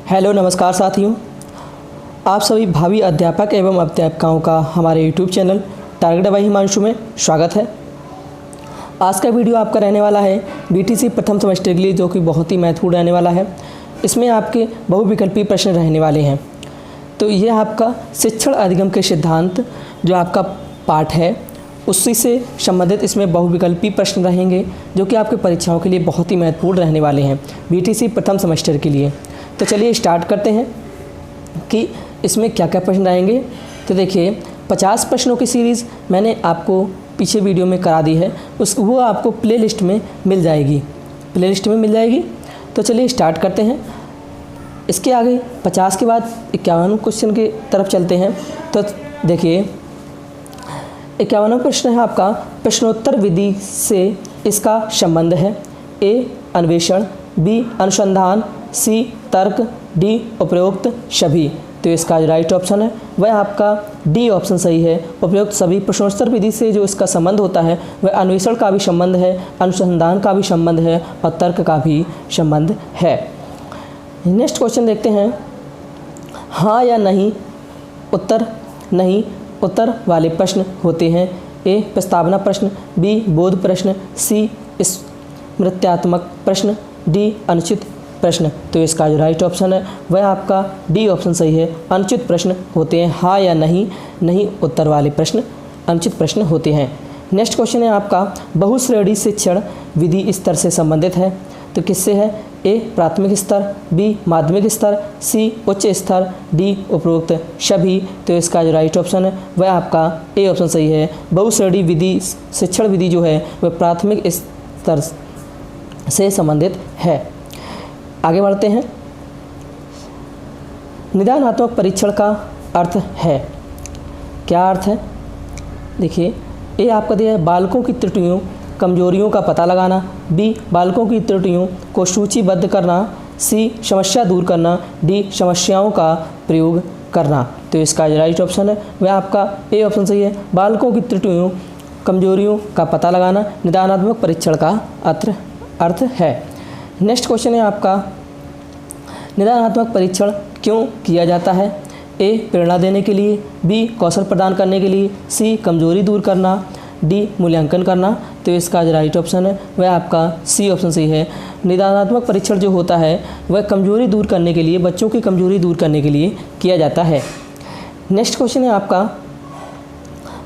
Hello नमस्कार साथियों, आप सभी भावी अध्यापक एवं अध्यापिकाओं का हमारे YouTube channel target by Himanshu में स्वागत है। आज का वीडियो आपका रहने वाला है बीटीसी प्रथम सेमेस्टर के लिए, जो कि बहुत ही महत्वपूर्ण रहने वाला है। इसमें आपके बहुविकल्पी प्रश्न रहने वाले हैं। तो ये आपका शिक्षण अधिगम के सिद्धांत जो आपका पाठ है उसी से संबंधित इसमें बहुविकल्पी प्रश्न रहेंगे, जो कि आपके परीक्षाओं के लिए बहुत ही महत्वपूर्ण रहने वाले हैं बीटीसी प्रथम सेमेस्टर के लिए। तो चलिए स्टार्ट करते हैं कि इसमें क्या क्या प्रश्न आएंगे। तो देखिए 50 प्रश्नों की सीरीज़ मैंने आपको पीछे वीडियो में करा दी है, वो आपको प्लेलिस्ट में मिल जाएगी। तो चलिए स्टार्ट करते हैं। इसके आगे 50 के बाद 51 क्वेश्चन की तरफ चलते हैं। तो देखिए 51वां प्रश्न है आपका, प्रश्नोत्तर विधि से इसका संबंध है। ए अन्वेषण, बी अनुसंधान, सी तर्क, डी उपरोक्त सभी। तो इसका जो राइट ऑप्शन है वह आपका डी ऑप्शन सही है। उपरोक्त सभी प्रश्नोत्तर विधि से जो इसका संबंध होता है वह अन्वेषण का भी संबंध है, अनुसंधान का भी संबंध है और तर्क का भी संबंध है। नेक्स्ट क्वेश्चन देखते हैं। हाँ या नहीं उत्तर वाले प्रश्न होते हैं। ए प्रस्तावना प्रश्न, बी बोध प्रश्न, सी स्मृत्यात्मक प्रश्न, डी अनुचित प्रश्न। तो इसका जो राइट ऑप्शन है वह आपका डी ऑप्शन सही है। अनुचित प्रश्न होते हैं। हाँ या नहीं उत्तर वाले प्रश्न अनुचित प्रश्न होते हैं। नेक्स्ट क्वेश्चन है आपका, बहुश्रेणी शिक्षण विधि स्तर से संबंधित है। तो किससे है? ए प्राथमिक स्तर, बी माध्यमिक स्तर, सी उच्च स्तर, डी उपरोक्त सभी। तो इसका जो राइट ऑप्शन है वह आपका ए ऑप्शन सही है। बहुश्रेणी विधि शिक्षण विधि जो है वह प्राथमिक स्तर से संबंधित है। आगे बढ़ते हैं। निदानात्मक परीक्षण का अर्थ है, क्या अर्थ है? देखिए ए आपका दिया है बालकों की त्रुटियों कमजोरियों का पता लगाना, बी बालकों की त्रुटियों को सूचीबद्ध करना, सी समस्या दूर करना, डी समस्याओं का प्रयोग करना। तो इसका राइट ऑप्शन है वह आपका ए ऑप्शन सही है। बालकों की त्रुटियों कमजोरियों का पता लगाना निदानात्मक परीक्षण का अर्थ है। नेक्स्ट क्वेश्चन है आपका, निदानात्मक परीक्षण क्यों किया जाता है? ए प्रेरणा देने के लिए, बी कौशल प्रदान करने के लिए, सी कमजोरी दूर करना, डी मूल्यांकन करना। तो इसका जो राइट ऑप्शन है वह आपका सी ऑप्शन सही है। निदानात्मक परीक्षण जो होता है वह कमजोरी दूर करने के लिए, बच्चों की कमजोरी दूर करने के लिए किया जाता है। नेक्स्ट क्वेश्चन है आपका,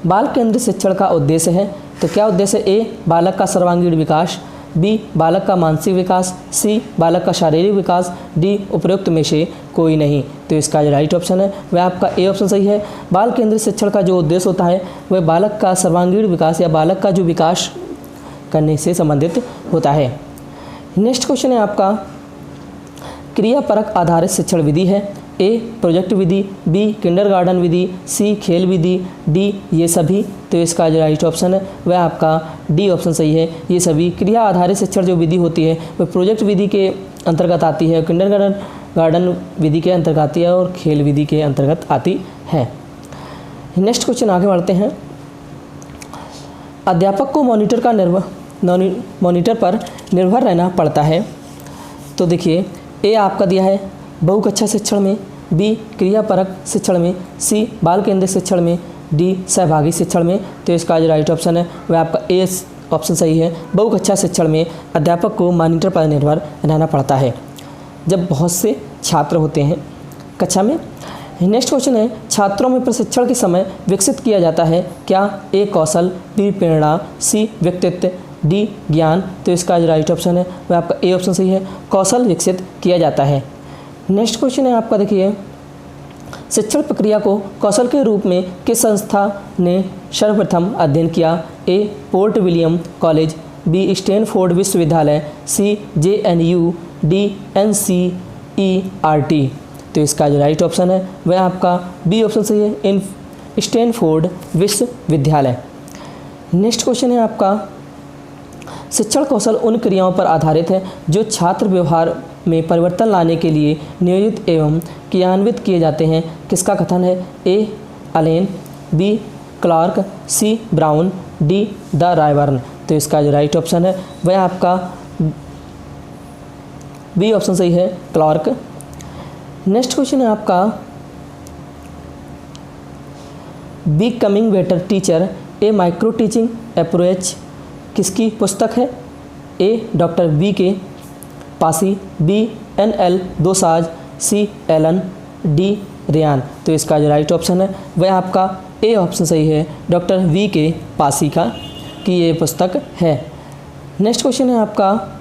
बाल केंद्रित शिक्षण का उद्देश्य है। तो क्या उद्देश्य है? ए बालक का सर्वांगीण विकास, बी बालक का मानसिक विकास, सी बालक का शारीरिक विकास, डी उपरोक्त में से कोई नहीं। तो इसका जो राइट ऑप्शन है वह आपका ए ऑप्शन सही है। बाल केंद्रित शिक्षण का जो उद्देश्य होता है वह बालक का सर्वांगीण विकास या बालक का जो विकास करने से संबंधित होता है। नेक्स्ट क्वेश्चन है आपका, क्रियापरक आधारित शिक्षण विधि है। ए प्रोजेक्ट विधि, बी किंडरगार्टन विधि, सी खेल विधि, डी ये सभी। तो इसका जो राइट ऑप्शन है वह आपका डी ऑप्शन सही है। ये सभी क्रिया आधारित शिक्षण जो विधि होती है वह प्रोजेक्ट विधि के अंतर्गत आती है, किंडरगार्टन विधि के अंतर्गत आती है और खेल विधि के अंतर्गत आती है। नेक्स्ट क्वेश्चन आगे बढ़ते हैं। अध्यापक को मॉनिटर पर निर्भर रहना पड़ता है। तो देखिए ए आपका दिया है बहुकक्षा शिक्षण में, बी क्रियापरक शिक्षण में, सी बाल केंद्रित शिक्षण में, डी सहभागी शिक्षण में। तो इसका जो राइट ऑप्शन है वह आपका ए ऑप्शन सही है। बहुकक्षा शिक्षण में अध्यापक को मॉनिटर पर निर्भर रहना पड़ता है जब बहुत से छात्र होते हैं कक्षा में। नेक्स्ट क्वेश्चन है, छात्रों में प्रशिक्षण के समय विकसित किया जाता है क्या? ए कौशल, बी प्रेरणा, सी व्यक्तित्व, डी ज्ञान। तो इसका जो राइट ऑप्शन है वह आपका ए ऑप्शन सही है। कौशल विकसित किया जाता है। नेक्स्ट क्वेश्चन है आपका, देखिए शिक्षण प्रक्रिया को कौशल के रूप में किस संस्था ने सर्वप्रथम अध्ययन किया? A Fort William College, B Stanford विश्वविद्यालय, सी JNU, डी NCERT। तो इसका जो राइट ऑप्शन है वह आपका बी ऑप्शन सही है, इन स्टैनफोर्ड विश्वविद्यालय। नेक्स्ट क्वेश्चन है आपका, शिक्षण कौशल उन क्रियाओं पर आधारित है जो छात्र व्यवहार में परिवर्तन लाने के लिए नियोजित एवं क्रियान्वित किए जाते हैं। किसका कथन है? A Allen, B Clark, C Brown, D the Ryburn. तो इसका जो राइट ऑप्शन है वह आपका बी ऑप्शन सही है, क्लार्क। नेक्स्ट क्वेश्चन है आपका बिकमिंग बेटर टीचर ए माइक्रो टीचिंग अप्रोच किसकी पुस्तक है? ए डॉक्टर बी के पासी, बी NL दोसांझ, सी एलन, डी रेयान। तो इसका जो राइट ऑप्शन है वह आपका ए ऑप्शन सही है, डॉक्टर वी के पासी की ये पुस्तक है। नेक्स्ट क्वेश्चन है आपका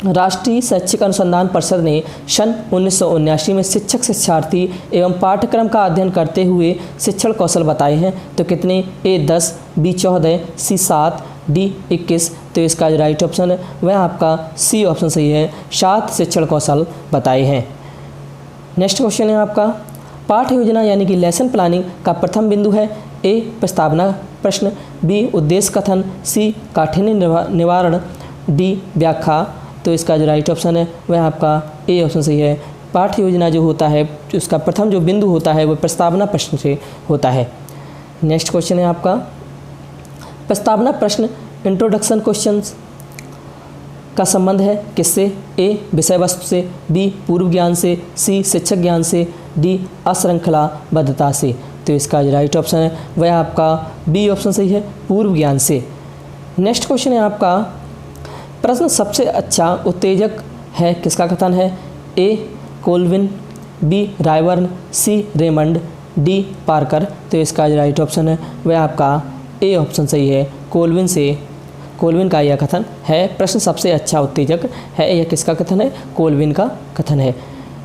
राष्ट्रीय शैक्षिक अनुसंधान परिषद ने सन 1979 में शिक्षक शिक्षार्थी एवं पाठ्यक्रम का अध्ययन करते हुए शिक्षण कौशल बताए हैं। तो कितने? ए 10, बी 14, सी 7, डी 21। तो इसका जो राइट ऑप्शन है वह आपका सी ऑप्शन सही है, 7 शिक्षण कौशल बताए हैं। नेक्स्ट क्वेश्चन है आपका पाठ्य योजना यानी कि लेसन प्लानिंग का प्रथम बिंदु है? ए प्रस्तावना प्रश्न, बी उद्देश्य कथन, सी काठिन्य निवारण, डी व्याख्या। तो इसका जो राइट ऑप्शन है वह आपका ए ऑप्शन सही है। पाठ्य योजना जो होता है उसका प्रथम जो बिंदु होता है वह प्रस्तावना प्रश्न से होता है। नेक्स्ट क्वेश्चन है आपका प्रस्तावना प्रश्न इंट्रोडक्शन क्वेश्चंस का संबंध है किससे? ए विषय वस्तु से, बी पूर्व ज्ञान से, सी शिक्षक ज्ञान से, डी अश्रृंखलाबद्धता से। तो इसका जो राइट ऑप्शन है वह आपका बी ऑप्शन सही है, पूर्व ज्ञान से। नेक्स्ट क्वेश्चन है आपका प्रश्न सबसे अच्छा उत्तेजक है किसका कथन है? ए कोल्विन, बी रायबर्न, सी रेमंड, डी पार्कर। तो इसका जो राइट ऑप्शन है वह आपका ए ऑप्शन सही है, कोल्विन से। कोल्विन का यह कथन है प्रश्न सबसे अच्छा उत्तेजक है, यह किसका कथन है? कोल्विन का कथन है।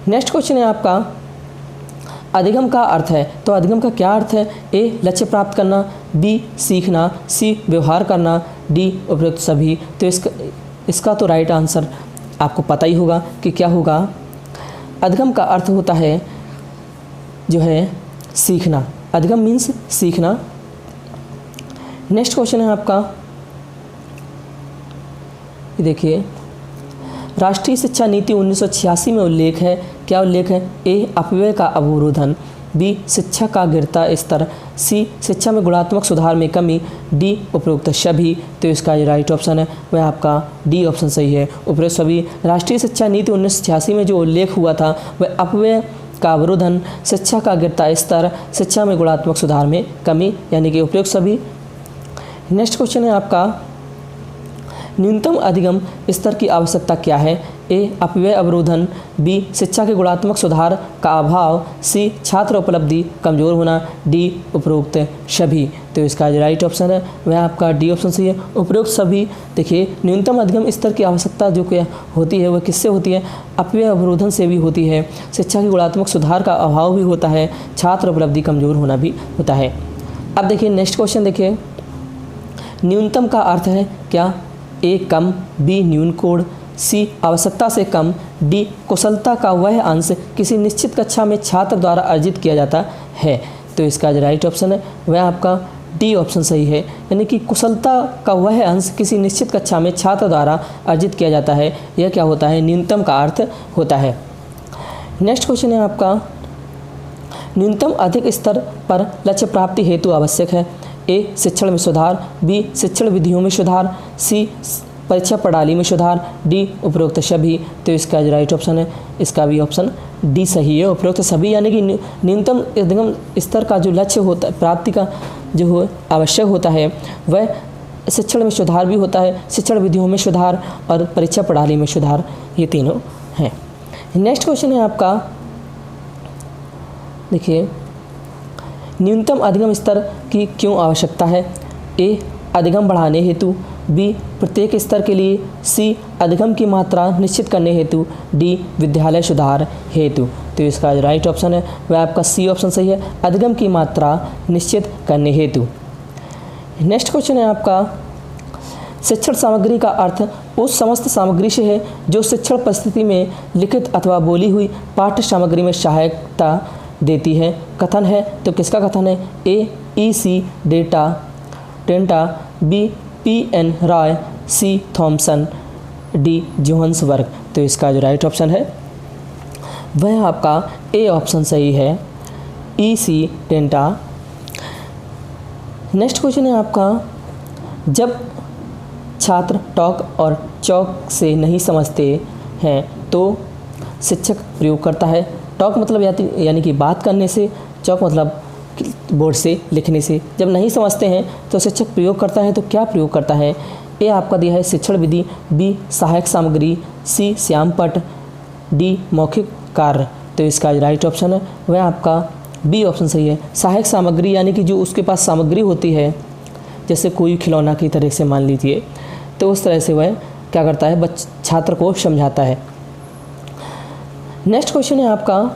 नेक्स्ट क्वेश्चन है आपका अधिगम का अर्थ है। तो अधिगम का क्या अर्थ है? ए लक्ष्य प्राप्त करना, बी सीखना, सी व्यवहार करना, डी उपयुक्त सभी। तो इसका तो राइट आंसर आपको पता ही होगा कि क्या होगा। अधिगम का अर्थ होता है जो है सीखना, अधिगम मीन्स सीखना। नेक्स्ट क्वेश्चन है आपका ये देखिए राष्ट्रीय शिक्षा नीति 1986 में उल्लेख है, क्या उल्लेख है? ए अपव्यय का अवरोधन, बी शिक्षा का गिरता स्तर, सी शिक्षा में गुणात्मक सुधार में कमी, डी उपरोक्त सभी। तो इसका जो राइट ऑप्शन है वह आपका डी ऑप्शन सही है, उपरोक्त सभी। राष्ट्रीय शिक्षा नीति 1986 में जो उल्लेख हुआ था वह अपव्यय का अवरोधन, शिक्षा का गिरता स्तर, शिक्षा में गुणात्मक सुधार में कमी यानी कि उपरोक्त सभी। नेक्स्ट क्वेश्चन है आपका न्यूनतम अधिगम स्तर की आवश्यकता क्या है? ए अपव्यय अवरोधन, बी शिक्षा के गुणात्मक सुधार का अभाव, सी छात्र उपलब्धि कमज़ोर होना, डी उपरोक्त सभी। तो इसका जो राइट ऑप्शन है वह आपका डी ऑप्शन सही है, उपरोक्त सभी। देखिए न्यूनतम अधिगम स्तर की आवश्यकता जो क्या होती है वह किससे होती है? अपव्यय अवरोधन से भी होती है, शिक्षा के गुणात्मक सुधार का अभाव भी होता है, छात्र उपलब्धि कमज़ोर होना भी होता है। अब देखिए नेक्स्ट क्वेश्चन देखिए न्यूनतम का अर्थ है क्या? ए कम, बी न्यून कोड, सी आवश्यकता से कम, डी कुशलता का वह अंश किसी निश्चित कक्षा में छात्र द्वारा अर्जित किया जाता है। तो इसका जो राइट ऑप्शन है वह आपका डी ऑप्शन सही है, यानी कि कुशलता का वह अंश किसी निश्चित कक्षा में छात्र द्वारा अर्जित किया जाता है, यह क्या होता है? न्यूनतम का अर्थ होता है। नेक्स्ट क्वेश्चन है आपका न्यूनतम अधिक स्तर पर लक्ष्य प्राप्ति हेतु आवश्यक है। ए शिक्षण में सुधार, बी शिक्षण विधियों में सुधार, सी परीक्षा प्रणाली में सुधार, डी उपरोक्त सभी। तो इसका जो राइट ऑप्शन है इसका भी ऑप्शन डी सही है, उपरोक्त सभी। यानी कि न्यूनतम अधिगम स्तर का जो लक्ष्य होता है प्राप्ति का जो आवश्यक होता है वह शिक्षण में सुधार भी होता है, शिक्षण विधियों में सुधार और परीक्षा प्रणाली में सुधार, ये तीनों हैं। नेक्स्ट क्वेश्चन है आपका देखिए न्यूनतम अधिगम स्तर की क्यों आवश्यकता है? ए अधिगम बढ़ाने हेतु, बी प्रत्येक स्तर के लिए, सी अधिगम की मात्रा निश्चित करने हेतु, डी विद्यालय सुधार हेतु। तो इसका जो राइट ऑप्शन है वह आपका सी ऑप्शन सही है, अधिगम की मात्रा निश्चित करने हेतु। नेक्स्ट क्वेश्चन है आपका शिक्षण सामग्री का अर्थ उस समस्त सामग्री से है जो शिक्षण परिस्थिति में लिखित अथवा बोली हुई पाठ्य सामग्री में सहायता देती है। कथन है तो किसका कथन है? A E.C. Tenta, B P.N. Roy, C Thomson, D Johannesburg. तो इसका जो राइट ऑप्शन है वह आपका ए ऑप्शन सही है, E.C. टेंटा। नेक्स्ट क्वेश्चन है आपका जब छात्र टॉक और चौक से नहीं समझते हैं तो शिक्षक प्रयोग करता है टॉक मतलब यानी कि बात करने से, चौक मतलब बोर्ड से लिखने से। जब नहीं समझते हैं तो शिक्षक प्रयोग करता है तो क्या प्रयोग करता है? ए आपका दिया है शिक्षण विधि, बी सहायक सामग्री, सी श्यामपट्ट, डी मौखिक कार्य। तो इसका जो राइट ऑप्शन है वह आपका बी ऑप्शन सही है। सहायक सामग्री यानी कि जो उसके पास सामग्री होती है, जैसे कोई खिलौना की तरह से मान लीजिए, तो उस तरह से वह क्या करता है, छात्र को समझाता है। नेक्स्ट क्वेश्चन है आपका,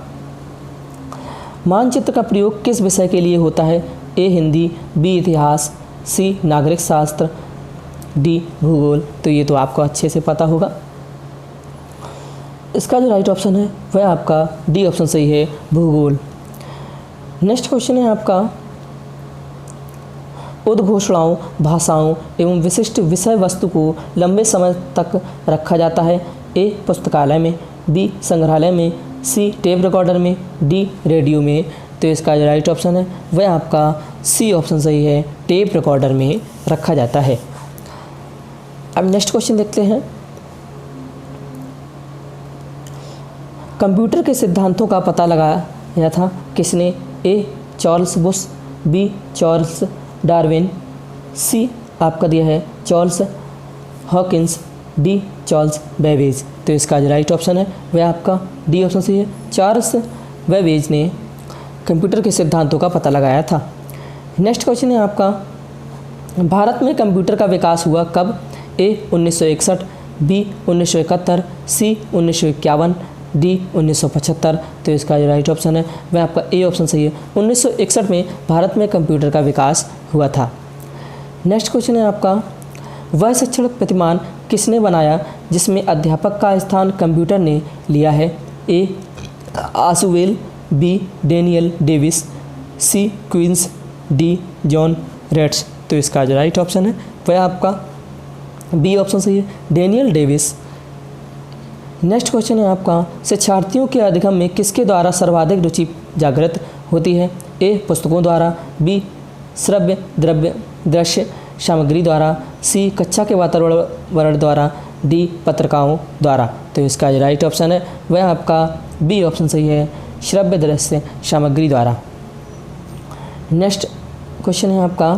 मानचित्र का प्रयोग किस विषय के लिए होता है? ए हिंदी, बी इतिहास, सी नागरिक शास्त्र, डी भूगोल। तो ये तो आपको अच्छे से पता होगा। इसका जो राइट ऑप्शन है वह आपका डी ऑप्शन सही है, भूगोल। नेक्स्ट क्वेश्चन है आपका, उद्घोषणाओं, भाषाओं एवं विशिष्ट विषय वस्तु को लंबे समय तक रखा जाता है? ए पुस्तकालय में, बी संग्रहालय में, सी टेप रिकॉर्डर में, डी रेडियो में। तो इसका जो राइट ऑप्शन है वह आपका सी ऑप्शन सही है, टेप रिकॉर्डर में रखा जाता है। अब नेक्स्ट क्वेश्चन देखते हैं, कंप्यूटर के सिद्धांतों का पता लगाया था किसने? A Charles Bush, B Charles Darwin, C आपका दिया है Charles Hawkins, D Charles Babbage. तो इसका जो राइट ऑप्शन है वह आपका डी ऑप्शन सही है, चार्ल्स बेबेज ने कंप्यूटर के सिद्धांतों का पता लगाया था। नेक्स्ट क्वेश्चन है आपका, भारत में कंप्यूटर का विकास हुआ कब? ए 1961, बी 1971, सी 1951, डी 1975। तो इसका जो राइट ऑप्शन है वह आपका ए ऑप्शन सही है, 1961 में भारत में कंप्यूटर का विकास हुआ था। नेक्स्ट क्वेश्चन है आपका, वह शिक्षण प्रतिमान किसने बनाया जिसमें अध्यापक का स्थान कंप्यूटर ने लिया है? ए आशुवेल, बी डेनियल डेविस, सी क्वींस, डी जॉन रेट्स। तो इसका जो राइट ऑप्शन है वह आपका बी ऑप्शन सही है, डेनियल डेविस। नेक्स्ट क्वेश्चन है आपका, शिक्षार्थियों के अधिगम में किसके द्वारा सर्वाधिक रुचि जागृत होती है? ए पुस्तकों द्वारा, बी श्रव्य द्रव्य दृश्य सामग्री द्वारा, सी कक्षा के वातावरण द्वारा, डी पत्रिकाओं द्वारा। तो इसका जो राइट ऑप्शन है वह आपका बी ऑप्शन सही है, श्रव्य दृश्य सामग्री द्वारा। नेक्स्ट क्वेश्चन है आपका,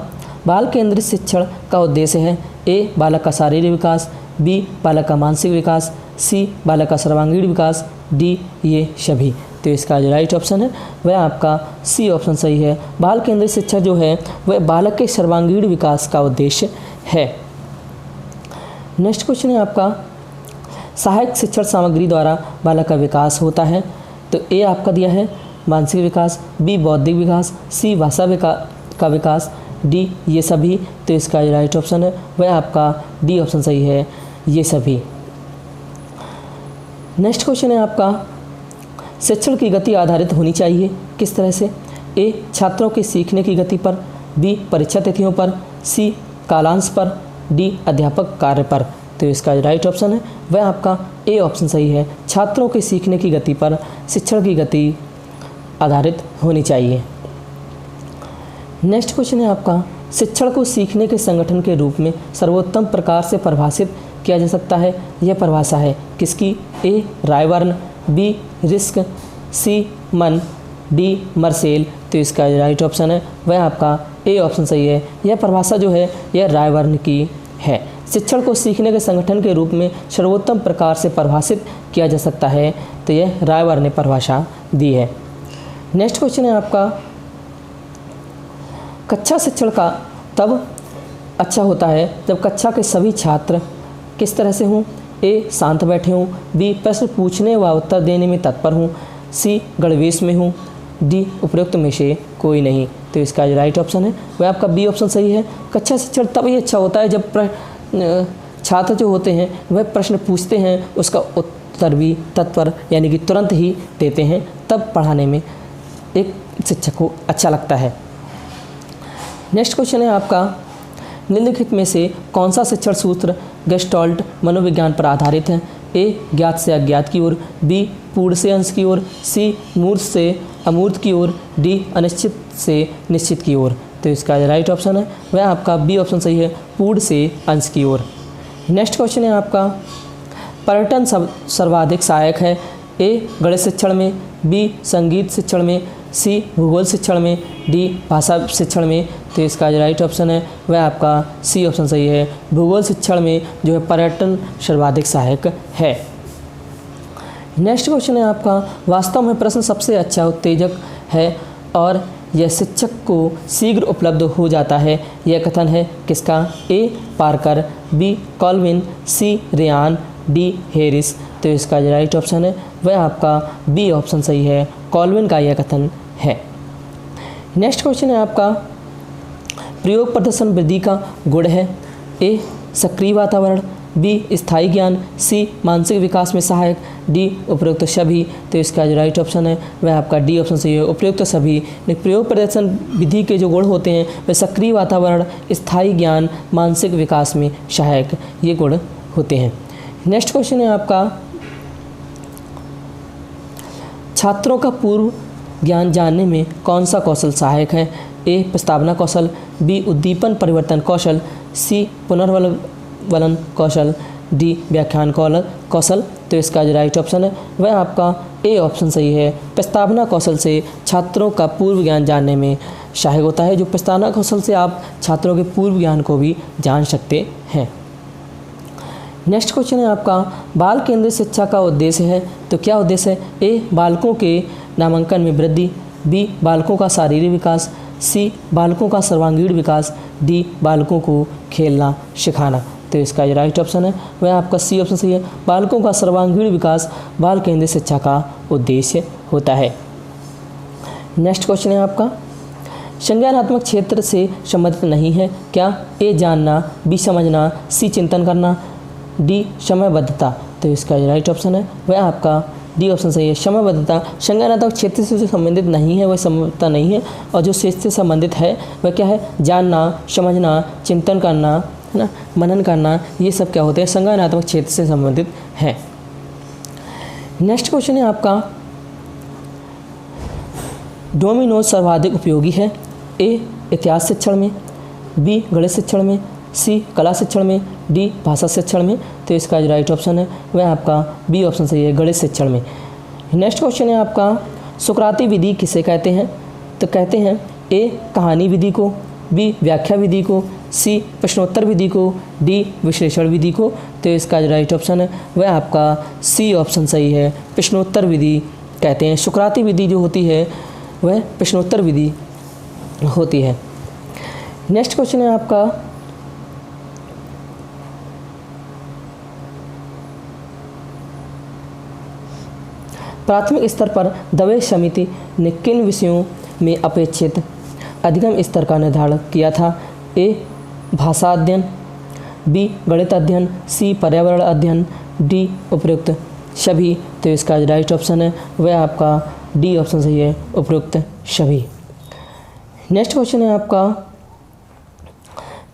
बाल केंद्रित शिक्षण का उद्देश्य है? ए बालक का शारीरिक विकास, बी बालक का मानसिक विकास, सी बालक का सर्वांगीण विकास, डी ये सभी। तो इसका जो राइट ऑप्शन है वह आपका सी ऑप्शन सही है, बाल केंद्रित शिक्षा जो है वह बालक के सर्वांगीण विकास का उद्देश्य है। नेक्स्ट क्वेश्चन है आपका, सहायक शिक्षण सामग्री द्वारा बालक का विकास होता है? तो ए आपका दिया है मानसिक विकास, बी बौद्धिक विकास, सी भाषा का विकास, डी ये सभी। तो इसका जो राइट ऑप्शन है वह आपका डी ऑप्शन सही है, ये सभी। नेक्स्ट क्वेश्चन है आपका, शिक्षण की गति आधारित होनी चाहिए किस तरह से? ए छात्रों के सीखने की गति पर, बी परीक्षा तिथियों पर, सी कालांश पर, डी अध्यापक कार्य पर। तो इसका राइट ऑप्शन है वह आपका ए ऑप्शन सही है, छात्रों के सीखने की गति पर शिक्षण की गति आधारित होनी चाहिए। नेक्स्ट क्वेश्चन है आपका, शिक्षण को सीखने के संगठन के रूप में सर्वोत्तम प्रकार से परिभाषित किया जा सकता है? यह परिभाषा है किसकी? ए रायबर्न, बी रिस्क, सी मन, डी मर्सेल। तो इसका राइट ऑप्शन है वह आपका ए ऑप्शन सही है, यह परिभाषा जो है यह रायबर्न की है। शिक्षण को सीखने के संगठन के रूप में सर्वोत्तम प्रकार से परिभाषित किया जा सकता है, तो यह रायबर्न ने परिभाषा दी है। नेक्स्ट क्वेश्चन है आपका, कक्षा शिक्षण का तब अच्छा होता है जब कक्षा के सभी छात्र किस तरह से हों? ए शांत बैठे हों, बी प्रश्न पूछने व उत्तर देने में तत्पर हों, सी गणवेश में हों, डी उपरोक्त में से कोई नहीं। तो इसका जो राइट ऑप्शन है वह आपका बी ऑप्शन सही है। कक्षा शिक्षण तभी अच्छा होता है जब छात्र जो होते हैं वह प्रश्न पूछते हैं, उसका उत्तर भी तत्पर यानी कि तुरंत ही देते हैं, तब पढ़ाने में एक शिक्षक को अच्छा लगता है। नेक्स्ट क्वेश्चन है आपका, निम्नलिखित में से कौन सा शिक्षण सूत्र गेस्टाल्ट मनोविज्ञान पर आधारित है? ए ज्ञात से अज्ञात की ओर, बी पूर्ण से अंश की ओर, सी मूर्त से अमूर्त की ओर, डी अनिश्चित से निश्चित की ओर। तो इसका राइट ऑप्शन है वह आपका बी ऑप्शन सही है, पूर्ण से अंश की ओर। नेक्स्ट क्वेश्चन है आपका, पर्यटन सर्वाधिक सहायक है? ए गणित शिक्षण में, बी संगीत शिक्षण में, सी भूगोल शिक्षण में, डी भाषा शिक्षण में। तो इसका जो राइट ऑप्शन है वह आपका सी ऑप्शन सही है। भूगोल शिक्षण में जो है पर्यटन सर्वाधिक सहायक है। नेक्स्ट क्वेश्चन है आपका, वास्तव में प्रश्न सबसे अच्छा उत्तेजक है और यह शिक्षक को शीघ्र उपलब्ध हो जाता है, यह कथन है किसका? ए पार्कर, बी कॉल्विन, सी रेयान, डी हैरिस। तो इसका जो राइट ऑप्शन है वह आपका बी ऑप्शन सही है, कॉल्विन का यह कथन है। नेक्स्ट क्वेश्चन है आपका, प्रयोग प्रदर्शन वृद्धि का गुण है। ए सक्रिय वातावरण, बी स्थायी ज्ञान, सी मानसिक विकास में सहायक, डी उपयुक्त सभी। तो इसका जो राइट ऑप्शन है वह आपका डी ऑप्शन सही है, उपयुक्त सभी। प्रयोग प्रदर्शन विधि के जो गुण होते हैं वह सक्रिय वातावरण, स्थायी ज्ञान, मानसिक विकास में सहायक, ये गुण होते हैं। नेक्स्ट क्वेश्चन है आपका, छात्रों का पूर्व ज्ञान जानने में कौन सा कौशल सहायक है? ए प्रस्तावना कौशल, बी उद्दीपन परिवर्तन कौशल, सी पुनर्वलन कौशल, डी व्याख्यान कौशल। तो इसका जो राइट ऑप्शन है वह आपका ए ऑप्शन सही है। प्रस्तावना कौशल से छात्रों का पूर्व ज्ञान जानने में सहायक होता है। जो प्रस्तावना कौशल से आप छात्रों के पूर्व ज्ञान को भी जान सकते हैं। नेक्स्ट क्वेश्चन है आपका, बाल केंद्रित शिक्षा का उद्देश्य है। तो क्या उद्देश्य है? ए बालकों के नामांकन में वृद्धि, बी बालकों का शारीरिक विकास, सी बालकों का सर्वांगीण विकास, डी बालकों को खेलना सिखाना। तो इसका जो राइट ऑप्शन है वह आपका सी ऑप्शन सही है, बालकों का सर्वांगीण विकास बाल केंद्रित शिक्षा का उद्देश्य होता है। नेक्स्ट क्वेश्चन है आपका, संज्ञानात्मक क्षेत्र से संबंधित नहीं है क्या? ए जानना, बी समझना, सी चिंतन करना, डी समयबद्धता। तो इसका जो राइट ऑप्शन है वह आपका डी ऑप्शन सही है, समयबद्धता। संज्ञानात्मक क्षेत्र से जो संबंधित नहीं है वह समयबद्धता नहीं है, और जो क्षेत्र से संबंधित है वह क्या है? जानना, समझना, चिंतन करना, है ना, मनन करना, ये सब क्या होते हैं? संज्ञानात्मक क्षेत्र से संबंधित हैं। नेक्स्ट क्वेश्चन है आपका, डोमिनोज सर्वाधिक उपयोगी है। ए इतिहास शिक्षण में, बी गणित शिक्षण में, सी कला शिक्षण में, डी भाषा शिक्षण में। तो इसका जो राइट ऑप्शन है वह आपका बी ऑप्शन सही है, गणित शिक्षण में। नेक्स्ट क्वेश्चन है आपका, सुकराती विधि किसे कहते हैं? तो कहते हैं ए कहानी विधि को, बी व्याख्या विधि को, सी प्रश्नोत्तर विधि को, डी विश्लेषण विधि को। तो इसका जो राइट ऑप्शन है वह आपका सी ऑप्शन सही है, प्रश्नोत्तर विधि कहते हैं। सुकराती विधि जो होती है वह प्रश्नोत्तर विधि होती है। नेक्स्ट क्वेश्चन है आपका, प्राथमिक स्तर पर दवे समिति ने किन विषयों में अपेक्षित अधिगम स्तर का निर्धारण किया था? ए भाषा अध्ययन, बी गणित अध्ययन, सी पर्यावरण अध्ययन, डी उपयुक्त सभी। तो इसका राइट ऑप्शन है वह आपका डी ऑप्शन सही है, उपयुक्त सभी। नेक्स्ट क्वेश्चन है आपका,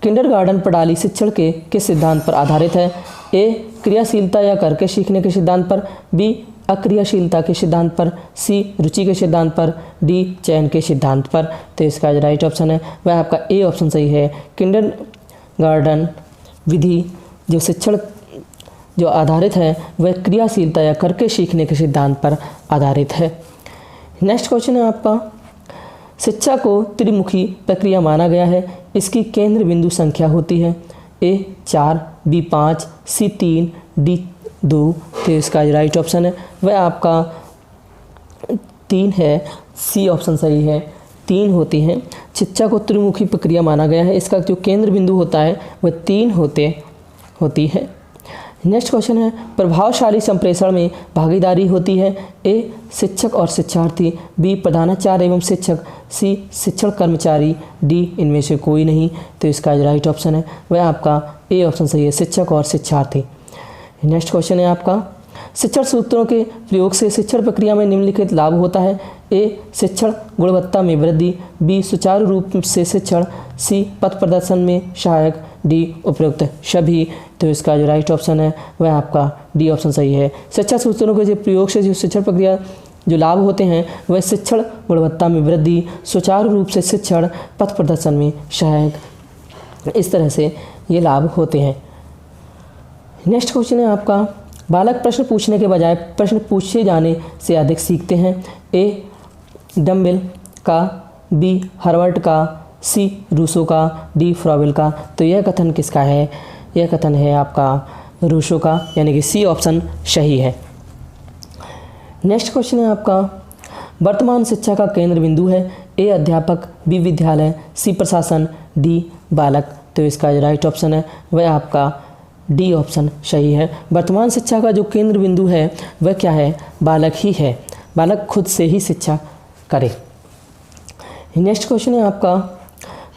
किंडरगार्टन प्रणाली शिक्षण के किस सिद्धांत पर आधारित है? ए क्रियाशीलता या करके सीखने के सिद्धांत पर, बी अक्रियाशीलता के सिद्धांत पर, सी रुचि के सिद्धांत पर, डी चयन के सिद्धांत पर। तो इसका जो राइट ऑप्शन है वह आपका ए ऑप्शन सही है, किंडरगार्टन विधि जो शिक्षण जो आधारित है वह क्रियाशीलता या करके सीखने के सिद्धांत पर आधारित है। नेक्स्ट क्वेश्चन है आपका, शिक्षा को त्रिमुखी प्रक्रिया माना गया है, इसकी केंद्र बिंदु संख्या होती है। ए 4, बी 5, सी 3, डी 2। तो इसका जो राइट ऑप्शन है वह आपका 3 है, सी ऑप्शन सही है, 3 होती हैं। शिक्षा को त्रिमुखी प्रक्रिया माना गया है, इसका जो केंद्र बिंदु होता है वह 3 होती है। नेक्स्ट क्वेश्चन है, प्रभावशाली संप्रेषण में भागीदारी होती है। ए शिक्षक और शिक्षार्थी, बी प्रधानाचार्य एवं शिक्षक, सी शिक्षण कर्मचारी, डी इनमें से कोई नहीं। तो इसका जो राइट ऑप्शन है वह आपका ए ऑप्शन सही है, शिक्षक और शिक्षार्थी। नेक्स्ट क्वेश्चन है आपका, शिक्षण सूत्रों के प्रयोग से शिक्षण प्रक्रिया में निम्नलिखित लाभ होता है। ए शिक्षण गुणवत्ता में वृद्धि, बी सुचारू रूप से शिक्षण, सी पथ प्रदर्शन में सहायक, डी उपयुक्त सभी। तो इसका जो राइट ऑप्शन है वह आपका डी ऑप्शन सही है। शिक्षण सूत्रों के जो प्रयोग से जो शिक्षण प्रक्रिया जो लाभ होते हैं वह शिक्षण गुणवत्ता में वृद्धि, सुचारू रूप से शिक्षण, पथ प्रदर्शन में सहायक, इस तरह से ये लाभ होते हैं। नेक्स्ट क्वेश्चन है आपका, बालक प्रश्न पूछने के बजाय प्रश्न पूछे जाने से अधिक सीखते हैं। ए डम्बेल का, बी हार्वर्ड का, सी रूसो का, डी फ्रॉवेल का। तो यह कथन किसका है? यह कथन है आपका रूसो का, यानी कि सी ऑप्शन सही है। नेक्स्ट क्वेश्चन है आपका, वर्तमान शिक्षा का केंद्र बिंदु है। ए अध्यापक, बी विद्यालय, सी प्रशासन, डी बालक। तो इसका जो राइट ऑप्शन है वह आपका डी ऑप्शन सही है। वर्तमान शिक्षा का जो केंद्र बिंदु है वह क्या है? बालक ही है। बालक खुद से ही शिक्षा करे। नेक्स्ट क्वेश्चन है आपका,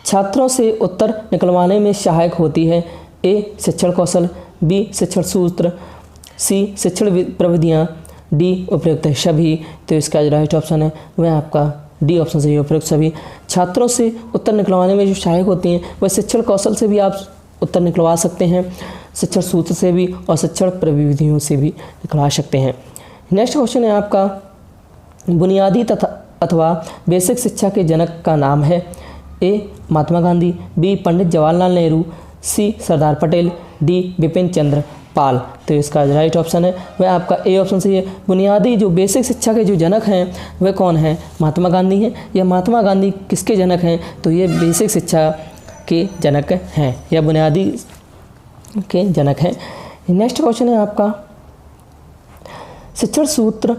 छात्रों से उत्तर निकलवाने में सहायक होती है। ए शिक्षण कौशल, बी शिक्षण सूत्र, सी शिक्षण प्रविधियाँ, डी उपयुक्त सभी। तो इसका जो राइट ऑप्शन है वह आपका डी ऑप्शन सही है, उपयुक्त सभी। छात्रों से उत्तर निकलवाने में जो सहायक होती हैं वह शिक्षण कौशल से भी आप उत्तर निकलवा सकते हैं, शिक्षण सूत्र से भी और शिक्षण प्रविधियों से भी निकलवा सकते हैं। नेक्स्ट क्वेश्चन है आपका, बुनियादी तथा अथवा बेसिक शिक्षा के जनक का नाम है। ए महात्मा गांधी, बी पंडित जवाहरलाल नेहरू, सी सरदार पटेल, डी बिपिन चंद्र पाल। तो इसका राइट ऑप्शन है वह आपका ए ऑप्शन सही है। बुनियादी जो बेसिक शिक्षा के जो जनक हैं वह कौन है? महात्मा गांधी हैं। या महात्मा गांधी किसके जनक हैं? तो ये बेसिक शिक्षा के जनक हैं या बुनियादी के जनक हैं। नेक्स्ट क्वेश्चन है आपका, शिक्षण सूत्र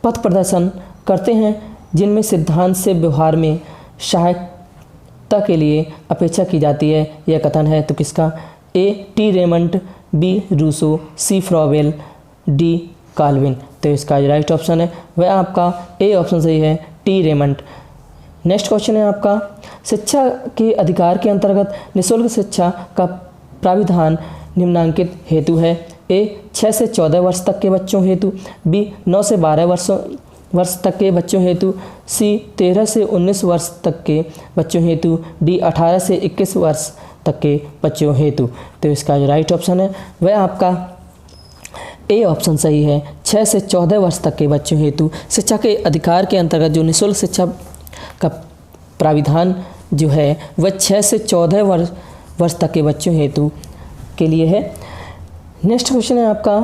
पथ प्रदर्शन करते हैं जिनमें सिद्धांत से व्यवहार में सहायता के लिए अपेक्षा की जाती है। यह कथन है तो किसका? A T Raymond, B Rousseau, C Froebel, D Calvin. तो इसका राइट ऑप्शन है वह आपका ए ऑप्शन सही है, टी रेमंड। नेक्स्ट क्वेश्चन है आपका, शिक्षा के अधिकार के अंतर्गत निःशुल्क शिक्षा का प्राविधान निम्नांकित हेतु है। ए 6 से 14 वर्ष तक के बच्चों हेतु, बी 9 से 12 वर्ष तक के बच्चों हेतु, सी 13 से 19 वर्ष तक के बच्चों हेतु, डी 18 से 21 वर्ष तक के बच्चों हेतु। तो इसका जो राइट ऑप्शन है वह आपका ए ऑप्शन सही है, 6 से 14 वर्ष तक के बच्चों हेतु शिक्षा के अधिकार के अंतर्गत जो निःशुल्क शिक्षा का प्राविधान जो है वह 6 से 14 वर्ष तक के बच्चों हेतु के लिए है। नेक्स्ट क्वेश्चन है आपका,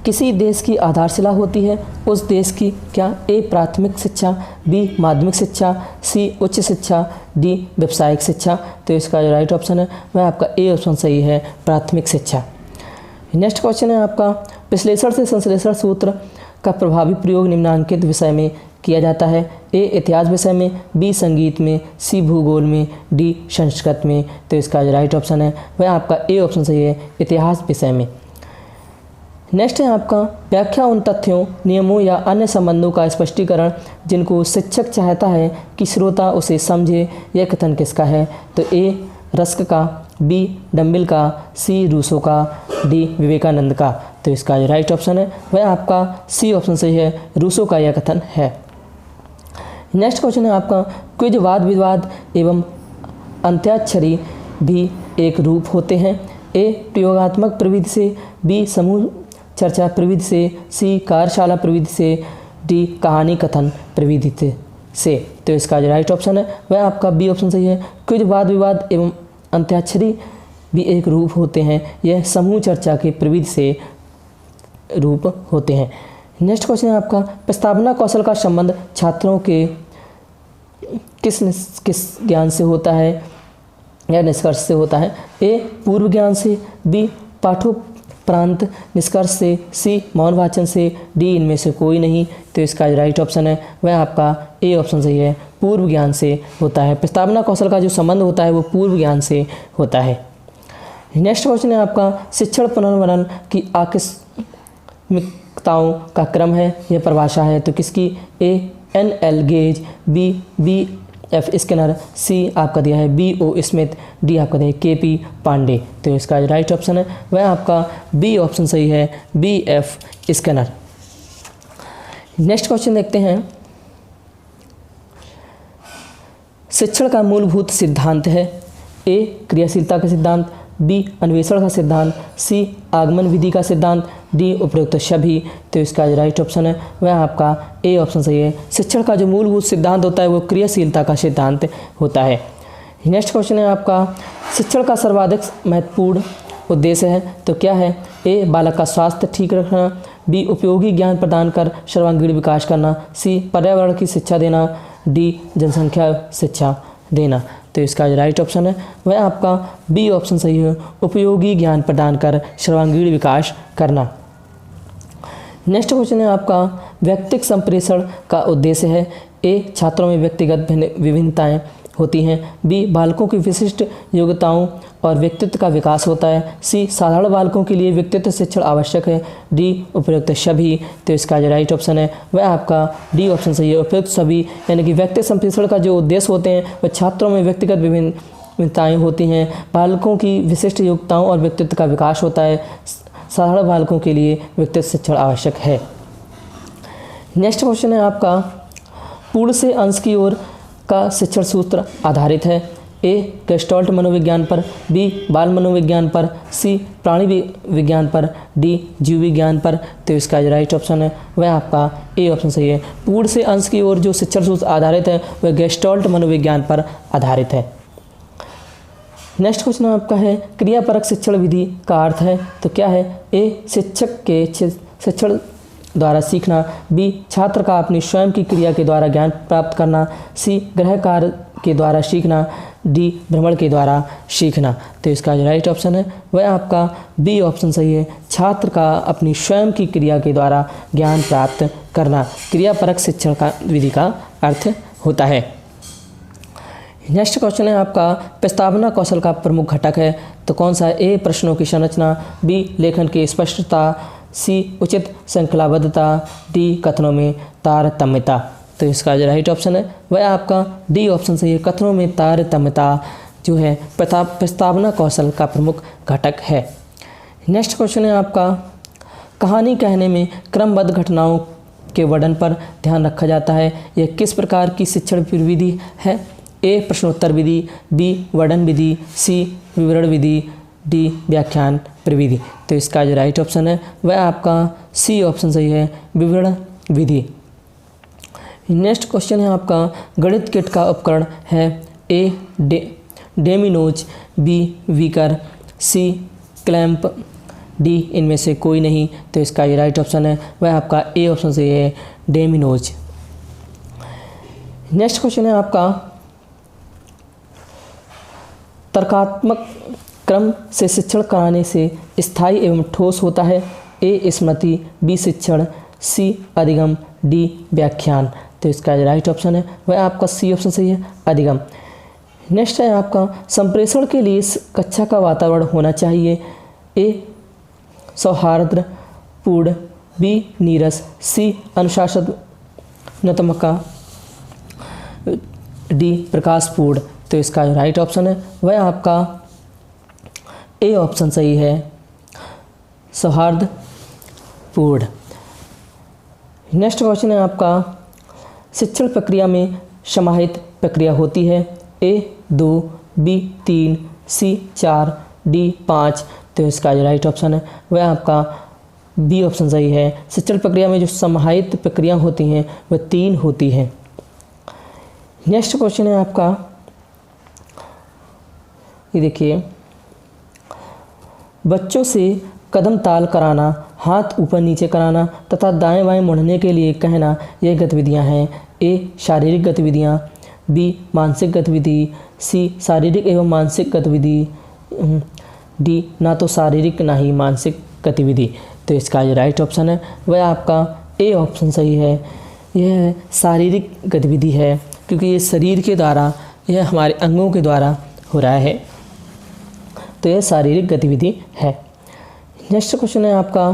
किसी देश की आधारशिला होती है उस देश की क्या? ए प्राथमिक शिक्षा, बी माध्यमिक शिक्षा, सी उच्च शिक्षा, डी व्यावसायिक शिक्षा। तो इसका जो राइट ऑप्शन है वह आपका ए ऑप्शन सही है, प्राथमिक शिक्षा। नेक्स्ट क्वेश्चन है आपका, विश्लेषण से संश्लेषण सूत्र का प्रभावी प्रयोग निम्नांकित विषय में किया जाता है। ए इतिहास विषय में, बी संगीत में, सी भूगोल में, डी संस्कृत में। तो इसका जो राइट ऑप्शन है वह आपका ए ऑप्शन सही है, इतिहास विषय में। नेक्स्ट है आपका, व्याख्या उन तथ्यों, नियमों या अन्य संबंधों का स्पष्टीकरण जिनको शिक्षक चाहता है कि श्रोता उसे समझे। यह कथन किसका है? तो ए रस्क का, बी डम्बिल का, सी रूसो का, डी विवेकानंद का। तो इसका जो राइट ऑप्शन है वह आपका सी ऑप्शन सही है, रूसो का यह कथन है। नेक्स्ट क्वेश्चन है आपका, क्विज वाद विवाद एवं अंत्याक्षरी भी एक रूप होते हैं। ए प्रयोगात्मक प्रविधि से, बी समूह चर्चा प्रविधि से, सी कार्यशाला प्रविधि से, डी कहानी कथन प्रविधि से। तो इसका जो राइट ऑप्शन है वह आपका बी ऑप्शन सही है, क्विज वाद विवाद एवं अंत्याक्षरी भी एक रूप होते हैं। यह समूह चर्चा के प्रविधि से रूप होते हैं। नेक्स्ट क्वेश्चन है आपका, प्रस्तावना कौशल का संबंध छात्रों के किस ज्ञान से होता है या निष्कर्ष से होता है? ए पूर्व ज्ञान से, बी पाठोपरांत निष्कर्ष से, सी मौन वाचन से, डी इनमें से कोई नहीं। तो इसका राइट ऑप्शन है वह आपका ए ऑप्शन सही है, पूर्व ज्ञान से होता है। प्रस्तावना कौशल का जो संबंध होता है वो पूर्व ज्ञान से होता है। नेक्स्ट क्वेश्चन है आपका, शिक्षण पुनर्वनन की आकस्मिकताओं का क्रम है, यह परिभाषा है तो किसकी? A N.L. Gage, B F Skinner, C आपका दिया है B.O. स्मिथ, डी आपका दिया है K.P. पांडे। तो इसका राइट ऑप्शन है वह आपका बी ऑप्शन सही है, B.F. स्किनर। नेक्स्ट क्वेश्चन देखते हैं, शिक्षण का मूलभूत सिद्धांत है। ए क्रियाशीलता का सिद्धांत, बी अन्वेषण का सिद्धांत, सी आगमन विधि का सिद्धांत, डी उपयुक्त सभी। तो इसका जो राइट ऑप्शन है वह आपका ए ऑप्शन सही है। शिक्षण का जो मूलभूत सिद्धांत होता है वो क्रियाशीलता का सिद्धांत होता है। नेक्स्ट क्वेश्चन है आपका, शिक्षण का सर्वाधिक महत्वपूर्ण उद्देश्य है तो क्या है? ए बालक का स्वास्थ्य ठीक रखना, बी उपयोगी ज्ञान प्रदान कर सर्वांगीण विकास करना, सी पर्यावरण की शिक्षा देना, डी जनसंख्या शिक्षा देना। तो इसका जो राइट ऑप्शन है वह आपका बी ऑप्शन सही है, उपयोगी ज्ञान प्रदान कर सर्वांगीण विकास करना। नेक्स्ट क्वेश्चन है आपका व्यक्तिगत संप्रेषण का उद्देश्य है। ए छात्रों में व्यक्तिगत विभिन्नताएं होती हैं, बी बालकों की विशिष्ट योग्यताओं और व्यक्तित्व का विकास होता है, सी साधारण बालकों के लिए व्यक्तित्व शिक्षण आवश्यक है, डी उपयुक्त सभी। तो इसका जो राइट ऑप्शन है वह आपका डी ऑप्शन सही है, उपयुक्त सभी। यानी कि व्यक्तिगत संप्रेषण का जो उद्देश्य होते हैं वह छात्रों में व्यक्तिगत विभिन्नताएं होती हैं, बालकों की विशिष्ट योग्यताओं और व्यक्तित्व का विकास होता है, साधारण बालकों के लिए व्यक्तित्व शिक्षण आवश्यक है। नेक्स्ट क्वेश्चन है आपका पूर्ण से अंश की ओर का शिक्षण सूत्र आधारित है। ए गेस्टाल्ट मनोविज्ञान पर, बी बाल मनोविज्ञान पर, सी प्राणी विज्ञान पर, डी जीव विज्ञान पर। तो इसका जो राइट ऑप्शन है वह आपका ए ऑप्शन सही है, पूर्ण से अंश की ओर जो शिक्षण सूत्र आधारित है वह गेस्टाल्ट मनोविज्ञान पर आधारित है। नेक्स्ट क्वेश्चन आपका है क्रियापरक शिक्षण विधि का अर्थ है तो क्या है? ए शिक्षक के शिक्षण द्वारा सीखना, बी छात्र का अपनी स्वयं की क्रिया के द्वारा ज्ञान प्राप्त करना, सी गृह कार्य के द्वारा सीखना, डी भ्रमण के द्वारा सीखना। तो इसका जो राइट ऑप्शन है वह आपका बी ऑप्शन सही है, छात्र का अपनी स्वयं की क्रिया के द्वारा ज्ञान प्राप्त करना क्रियापरक शिक्षण का विधि का अर्थ होता है। नेक्स्ट क्वेश्चन है आपका प्रस्तावना कौशल का प्रमुख घटक है तो कौन सा है? ए प्रश्नों की संरचना, बी लेखन की स्पष्टता, सी उचित श्रृंखलाबद्धता, डी कथनों में तारतम्यता। तो इसका जो राइट ऑप्शन है वह आपका डी ऑप्शन सही है, कथनों में तारतम्यता जो है प्रस्तावना कौशल का प्रमुख घटक है। नेक्स्ट क्वेश्चन है आपका कहानी कहने में क्रमबद्ध घटनाओं के वर्णन पर ध्यान रखा जाता है, यह किस प्रकार की शिक्षण विधि है? ए प्रश्नोत्तर विधि, बी वर्णन विधि, सी विवरण विधि, डी व्याख्यान प्रविधि। तो इसका जो राइट ऑप्शन है वह आपका सी ऑप्शन सही है, विवरण विधि। नेक्स्ट क्वेश्चन है आपका गणित किट का उपकरण है। ए डेमिनोज, बी वीकर, सी क्लैंप, डी इनमें से कोई नहीं। तो इसका ये राइट ऑप्शन है वह आपका ए ऑप्शन सही है, डेमिनोज। नेक्स्ट क्वेश्चन है आपका तर्कात्मक क्रम से शिक्षण कराने से स्थायी एवं ठोस होता है। ए स्मृति, बी शिक्षण, सी अधिगम, डी व्याख्यान। तो इसका जो राइट ऑप्शन है वह आपका सी ऑप्शन सही है, अधिगम। नेक्स्ट है आपका संप्रेषण के लिए कक्षा का वातावरण होना चाहिए। ए सौहार्दपूर्ण, बी नीरस, सी अनुशासनात्मक, डी प्रकाशपूर्ण। तो इसका जो राइट ऑप्शन है वह आपका ए ऑप्शन सही है, सौहार्दपूर्ण। नेक्स्ट क्वेश्चन है आपका शिक्षण प्रक्रिया में समाहित प्रक्रिया होती है। ए 2, बी 3, सी 4, डी 5। तो इसका जो राइट ऑप्शन है वह आपका बी ऑप्शन सही है, शिक्षण प्रक्रिया में जो समाहित प्रक्रिया होती हैं वह 3 होती हैं। नेक्स्ट क्वेश्चन है आपका ये देखिए, बच्चों से कदम ताल कराना, हाथ ऊपर नीचे कराना तथा दाएं बाएं मुड़ने के लिए कहना, ये गतिविधियां हैं। ए शारीरिक गतिविधियां, बी मानसिक गतिविधि, सी शारीरिक एवं मानसिक गतिविधि, डी ना तो शारीरिक ना ही मानसिक गतिविधि। तो इसका जो राइट ऑप्शन है वह आपका ए ऑप्शन सही है, यह शारीरिक गतिविधि है क्योंकि ये शरीर के द्वारा, यह हमारे अंगों के द्वारा हो रहा है, तो यह शारीरिक गतिविधि है। नेक्स्ट क्वेश्चन है आपका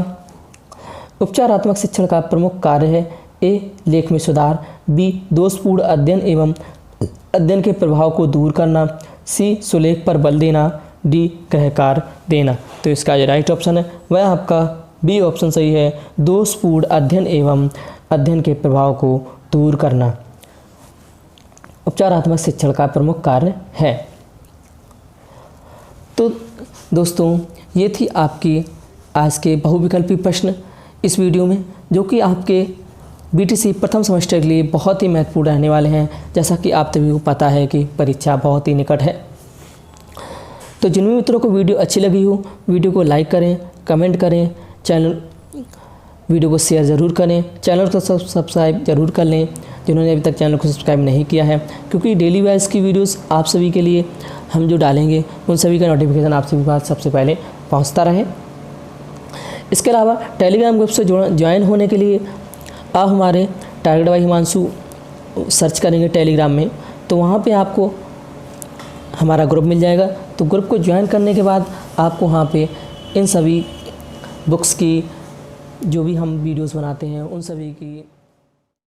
उपचारात्मक शिक्षण का प्रमुख कार्य है। ए लेख में सुधार, बी दोषपूर्ण अध्ययन एवं अध्ययन के प्रभाव को दूर करना, सी सुलेख पर बल देना, डी गृह कार्य देना। तो इसका जो राइट ऑप्शन है वह आपका बी ऑप्शन सही है, दोषपूर्ण अध्ययन एवं अध्ययन के प्रभाव को दूर करना उपचारात्मक शिक्षण का प्रमुख कार्य है। तो दोस्तों ये थी आपकी आज के बहुविकल्पी प्रश्न इस वीडियो में, जो कि आपके बीटीसी प्रथम सेमेस्टर के लिए बहुत ही महत्वपूर्ण रहने वाले हैं। जैसा कि आप सभी को पता है कि परीक्षा बहुत ही निकट है, तो जिन भी मित्रों को वीडियो अच्छी लगी हो, वीडियो को लाइक करें, कमेंट करें, वीडियो को शेयर ज़रूर करें, चैनल को सब्सक्राइब ज़रूर कर लें जिन्होंने अभी तक चैनल को सब्सक्राइब नहीं किया है, क्योंकि डेली वाइज की वीडियोस आप सभी के लिए हम जो डालेंगे उन सभी का नोटिफिकेशन आप सभी के पास सबसे पहले पहुंचता रहे। इसके अलावा टेलीग्राम ग्रुप से ज्वाइन होने के लिए आप हमारे टारगेट बाय हिमांशु सर्च करेंगे टेलीग्राम में, तो वहाँ पे आपको हमारा ग्रुप मिल जाएगा। तो ग्रुप को ज्वाइन करने के बाद आपको वहाँ पे इन सभी बुक्स की जो भी हम वीडियोस बनाते हैं उन सभी की